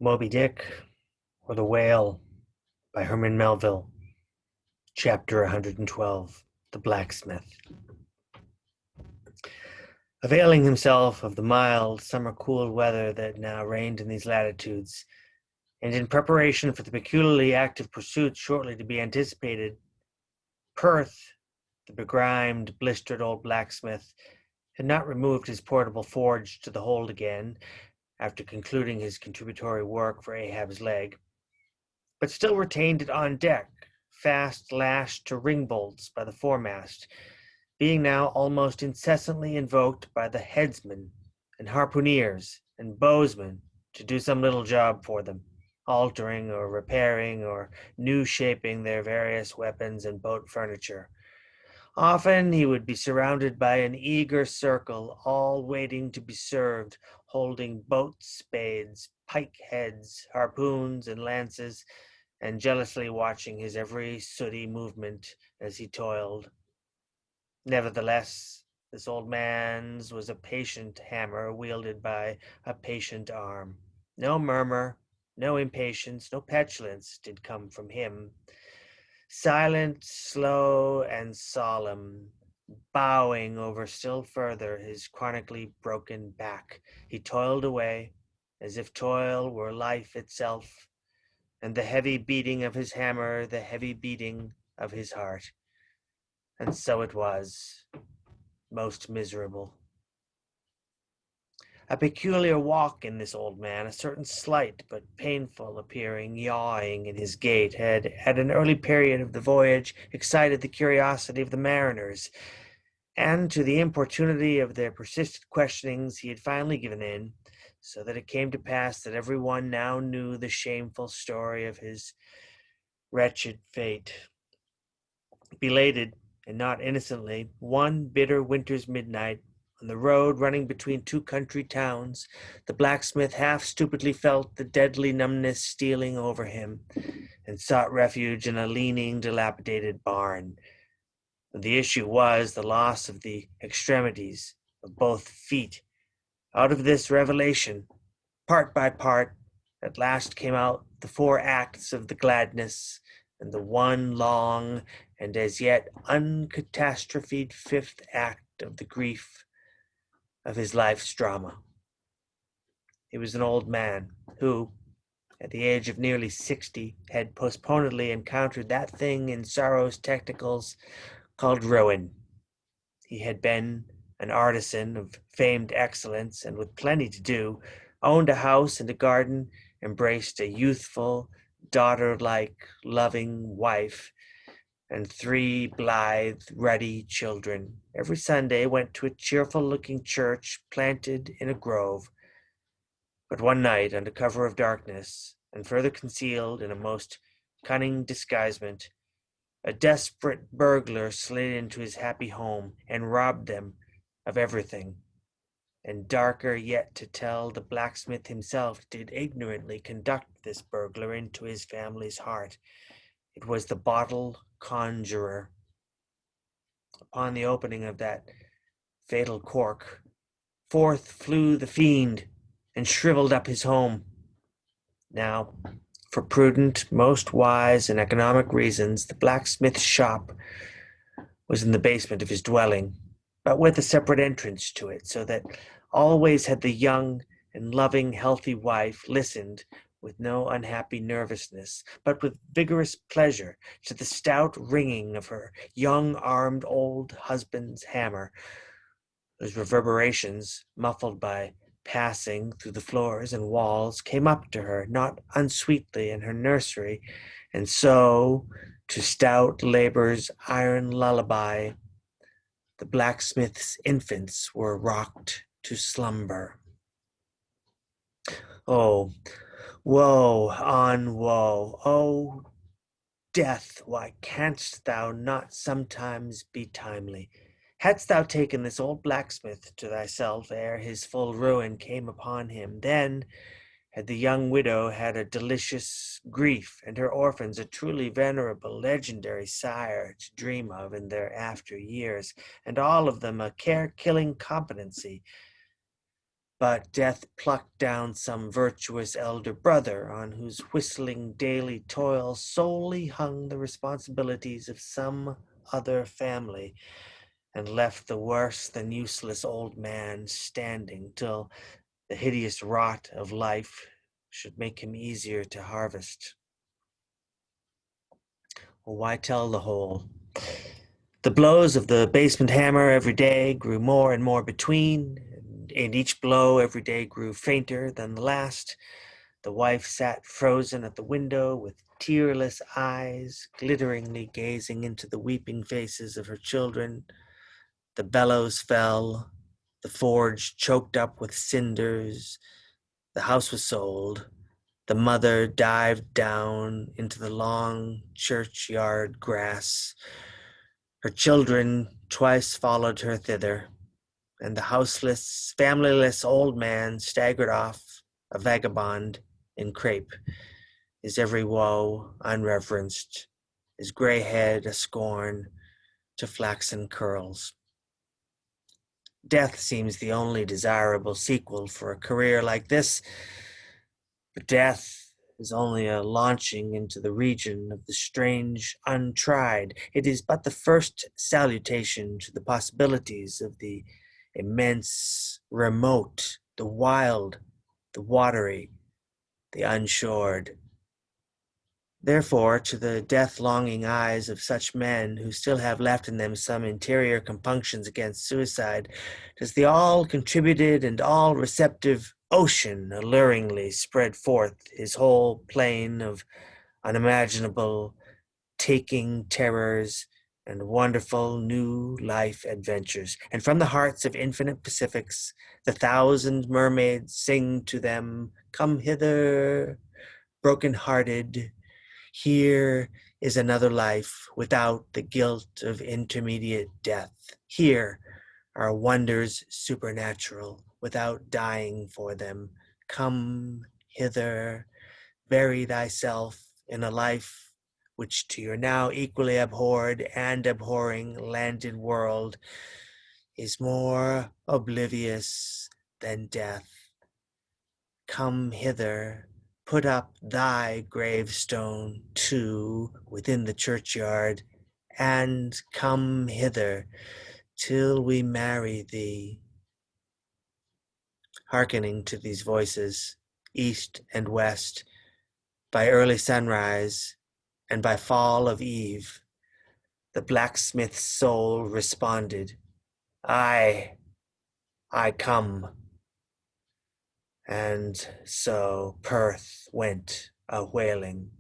Moby-Dick, or The Whale by Herman Melville. Chapter 112, The Blacksmith. Availing himself of the mild, summer-cool weather that now reigned in these latitudes, and in preparation for the peculiarly active pursuits shortly to be anticipated, Perth, the begrimed, blistered old blacksmith, had not removed his portable forge to the hold again, after concluding his contributory work for Ahab's leg, but still retained it on deck, fast lashed to ring bolts by the foremast, being now almost incessantly invoked by the headsmen and harpooneers and bowsmen to do some little job for them, altering or repairing or new shaping their various weapons and boat furniture. Often he would be surrounded by an eager circle, all waiting to be served, holding boat spades, pike heads, harpoons, and lances, and jealously watching his every sooty movement as he toiled. Nevertheless, this old man's was a patient hammer wielded by a patient arm. No murmur, no impatience, no petulance did come from him. Silent, slow, and solemn, bowing over still further his chronically broken back, he toiled away, as if toil were life itself, and the heavy beating of his hammer the heavy beating of his heart. And so it was, most miserable. A peculiar walk in this old man, a certain slight but painful appearing yawing in his gait, had at an early period of the voyage excited the curiosity of the mariners, and to the importunity of their persistent questionings he had finally given in, so that it came to pass that every one now knew the shameful story of his wretched fate. Belated, and not innocently, one bitter winter's midnight, on the road running between two country towns, the blacksmith half stupidly felt the deadly numbness stealing over him, and sought refuge in a leaning, dilapidated barn. The issue was the loss of the extremities of both feet. Out of this revelation, part by part, at last came out the 4 acts of the gladness, and the one long and as yet uncatastrophed 5th act of the grief of his life's drama. He was an old man who, at the age of nearly 60, had postponedly encountered that thing in sorrow's technicals called ruin. He had been an artisan of famed excellence, and with plenty to do, owned a house and a garden, embraced a youthful, daughter-like, loving wife, and 3 blithe, ruddy children. Every Sunday went to a cheerful-looking church planted in a grove. But one night, under cover of darkness, and further concealed in a most cunning disguisement, a desperate burglar slid into his happy home and robbed them of everything. And darker yet to tell, the blacksmith himself did ignorantly conduct this burglar into his family's heart. It was the bottle conjurer. Upon the opening of that fatal cork, forth flew the fiend and shriveled up his home. Now, for prudent, most wise, and economic reasons, the blacksmith's shop was in the basement of his dwelling, but with a separate entrance to it, so that always had the young and loving, healthy wife listened with no unhappy nervousness, but with vigorous pleasure, to the stout ringing of her young-armed old husband's hammer, whose reverberations, muffled by passing through the floors and walls, came up to her not unsweetly in her nursery, and so, to stout labor's iron lullaby, the blacksmith's infants were rocked to slumber. Oh, woe on woe! Oh, death, why canst thou not sometimes be timely? Hadst thou taken this old blacksmith to thyself ere his full ruin came upon him, then had the young widow had a delicious grief, and her orphans a truly venerable, legendary sire to dream of in their after years, and all of them a care-killing competency. But death plucked down some virtuous elder brother, on whose whistling daily toil solely hung the responsibilities of some other family, and left the worse than useless old man standing till the hideous rot of life should make him easier to harvest. Well, why tell the whole? The blows of the basement hammer every day grew more and more between, and each blow every day grew fainter than the last. The wife sat frozen at the window with tearless eyes, glitteringly gazing into the weeping faces of her children. The bellows fell, the forge choked up with cinders, the house was sold. The mother dived down into the long churchyard grass. Her children twice followed her thither, and the houseless, familyless old man staggered off, a vagabond in crape, his every woe unreverenced, his gray head a scorn to flaxen curls. Death seems the only desirable sequel for a career like this, but death is only a launching into the region of the strange untried. It is but the first salutation to the possibilities of the immense, remote, the wild, the watery, the unshored. Therefore, to the death-longing eyes of such men who still have left in them some interior compunctions against suicide, does the all-contributed and all-receptive ocean alluringly spread forth his whole plain of unimaginable taking terrors and wonderful new life adventures. And from the hearts of infinite Pacifics, the thousand mermaids sing to them, "Come hither, broken-hearted. Here is another life without the guilt of intermediate death. Here are wonders supernatural without dying for them. Come hither, bury thyself in a life which to your now equally abhorred and abhorring landed world is more oblivious than death. Come hither, put up thy gravestone too within the churchyard, and come hither till we marry thee." Hearkening to these voices, east and west, by early sunrise and by fall of eve, the blacksmith's soul responded, "I come." And so Perth went a whaling.